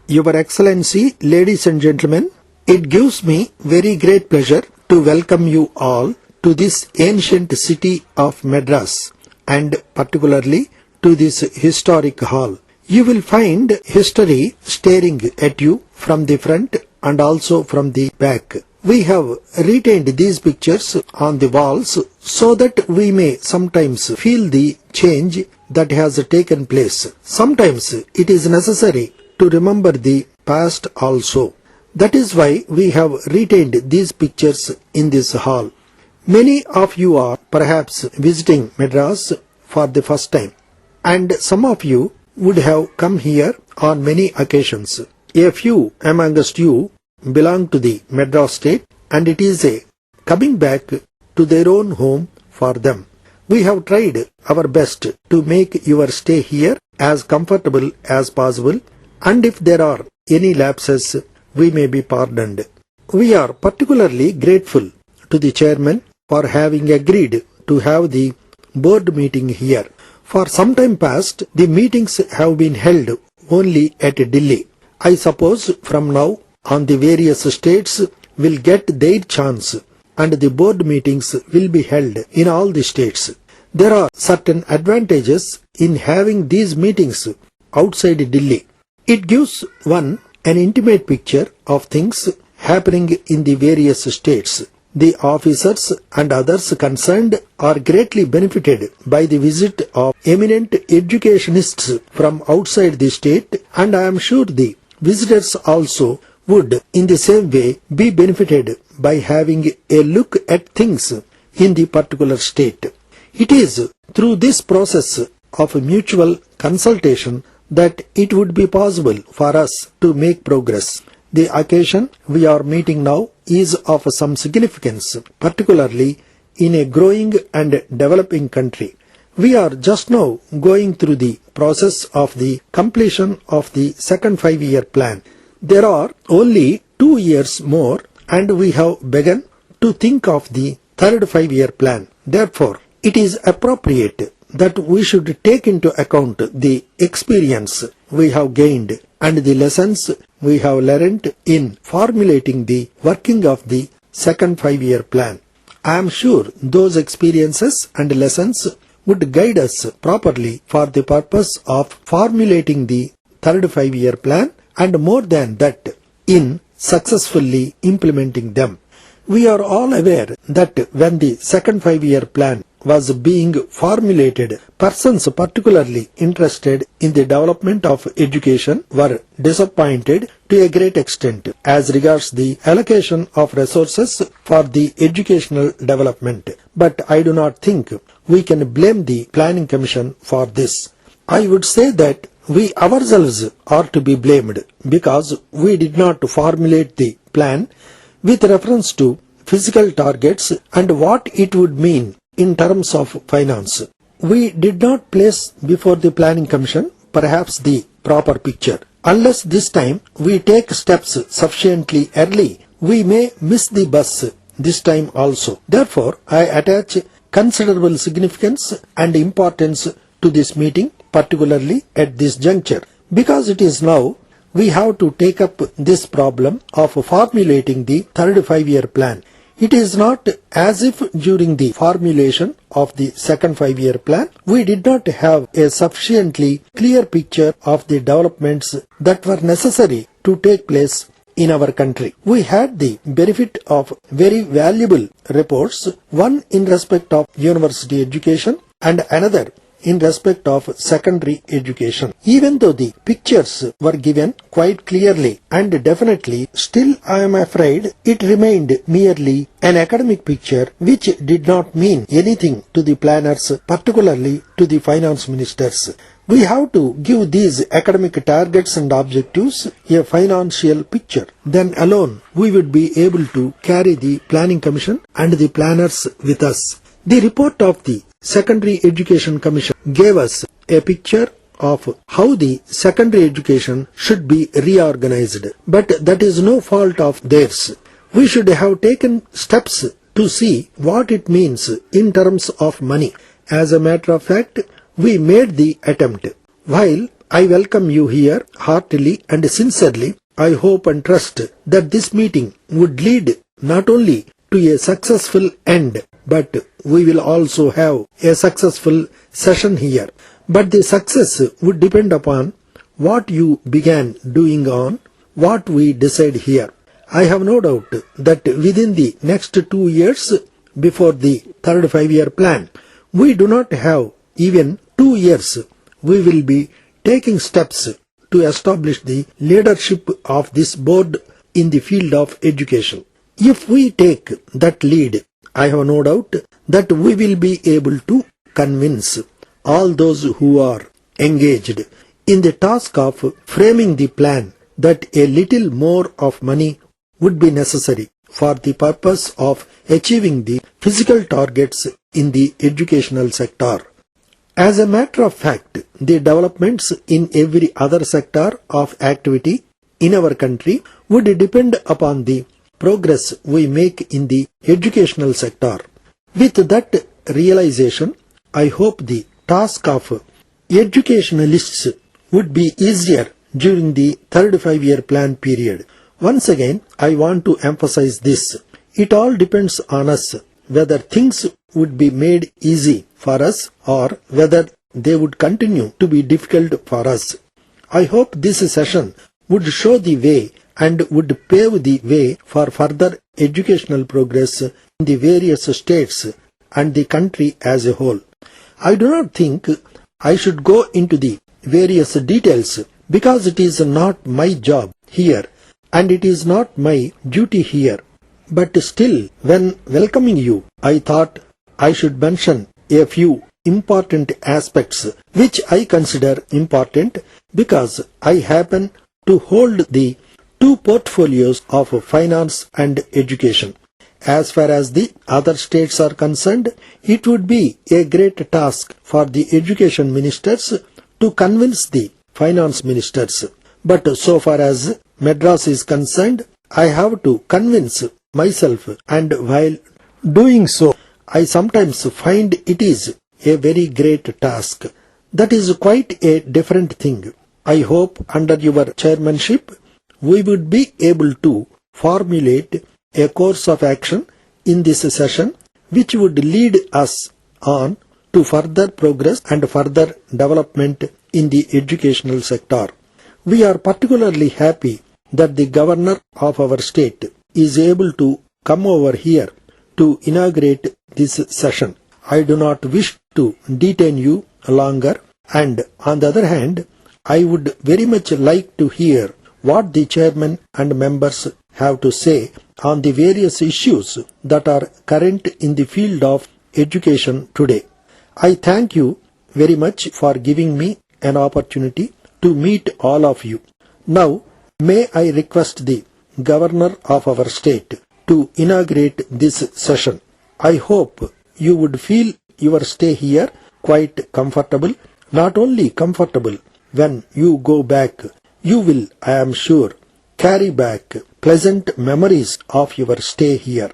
Your Excellency, ladies and gentlemen, it gives me very great pleasure to welcome you all to this ancient city of Madras and particularly to this historic hall. You will find history staring at you from the front and also from the back. We have retained these pictures on the walls so that we may sometimes feel the change that has taken place. Sometimes it is necessary to remember the past also. That is why we have retained these pictures in this hall. Many of you are perhaps visiting Madras for the first time, and some of you would have come here on many occasions. A few amongst you belong to the Madras state, and it is a coming back to their own home for them. We have tried our best to make your stay here as comfortable as possible, and if there are any lapses, we may be pardoned. We are particularly grateful to the chairman for having agreed to have the board meeting here. For some time past, the meetings have been held only at Delhi. I suppose from now on the various states will get their chance and the board meetings will be held in all the states. There are certain advantages in having these meetings outside Delhi. It gives one an intimate picture of things happening in the various states. The officers and others concerned are greatly benefited by the visit of eminent educationists from outside the state, and I am sure the visitors also would in the same way be benefited by having a look at things in the particular state. It is through this process of mutual consultation that it would be possible for us to make progress. The occasion we are meeting now is of some significance, particularly in a growing and developing country. We are just now going through the process of the completion of the second 5-year plan. There are only 2 years more and we have begun to think of the third 5-year plan. Therefore, it is appropriate that we should take into account the experience we have gained and the lessons we have learnt in formulating the working of the second 5-year plan. I am sure those experiences and lessons would guide us properly for the purpose of formulating the third 5-year plan, and more than that, in successfully implementing them. We are all aware that when the second 5-year plan was being formulated, persons particularly interested in the development of education were disappointed to a great extent as regards the allocation of resources for the educational development. But I do not think we can blame the Planning Commission for this. I would say that we ourselves are to be blamed because we did not formulate the plan with reference to physical targets and what it would mean in terms of finance. We did not place before the Planning Commission perhaps the proper picture. Unless this time we take steps sufficiently early, we may miss the bus this time also. Therefore, I attach considerable significance and importance to this meeting, particularly at this juncture, because it is now we have to take up this problem of formulating the third 5-year plan. It is not as if during the formulation of the second 5-year plan, we did not have a sufficiently clear picture of the developments that were necessary to take place in our country. We had the benefit of very valuable reports, one in respect of university education and another in respect of secondary education. Even though the pictures were given quite clearly and definitely, still I am afraid it remained merely an academic picture which did not mean anything to the planners, particularly to the finance ministers. We have to give these academic targets and objectives a financial picture. Then alone we would be able to carry the Planning Commission and the planners with us. The report of the Secondary Education Commission gave us a picture of how the secondary education should be reorganized. But that is no fault of theirs. We should have taken steps to see what it means in terms of money. As a matter of fact, we made the attempt. While I welcome you here heartily and sincerely. I hope and trust that this meeting would lead not only to a successful end, but we will also have a successful session here. But the success would depend upon what you began doing on what we decide here. I have no doubt that within the next 2 years before the third 5-year plan, we do not have even 2 years. We will be taking steps to establish the leadership of this board in the field of education. If we take that lead, I have no doubt that we will be able to convince all those who are engaged in the task of framing the plan that a little more of money would be necessary for the purpose of achieving the physical targets in the educational sector. As a matter of fact, the developments in every other sector of activity in our country would depend upon the progress we make in the educational sector. With that realization, I hope the task of educationalists would be easier during the third 5-year plan period. Once again, I want to emphasize this. It all depends on us whether things would be made easy for us or whether they would continue to be difficult for us. I hope this session would show the way and would pave the way for further educational progress in the various states and the country as a whole. I do not think I should go into the various details because it is not my job here and it is not my duty here. But still, when welcoming you, I thought I should mention a few important aspects which I consider important because I happen to hold the 2 portfolios of finance and education. As far as the other states are concerned, it would be a great task for the education ministers to convince the finance ministers. But so far as Madras is concerned, I have to convince myself, and while doing so, I sometimes find it is a very great task. That is quite a different thing. I hope under your chairmanship, we would be able to formulate a course of action in this session which would lead us on to further progress and further development in the educational sector. We are particularly happy that the governor of our state is able to come over here to inaugurate this session. I do not wish to detain you longer, and on the other hand, I would very much like to hear what the chairman and members have to say on the various issues that are current in the field of education today. I thank you very much for giving me an opportunity to meet all of you. Now, may I request the governor of our state to inaugurate this session. I hope you would feel your stay here quite comfortable. Not only comfortable, when you go back, you will, I am sure, carry back pleasant memories of your stay here.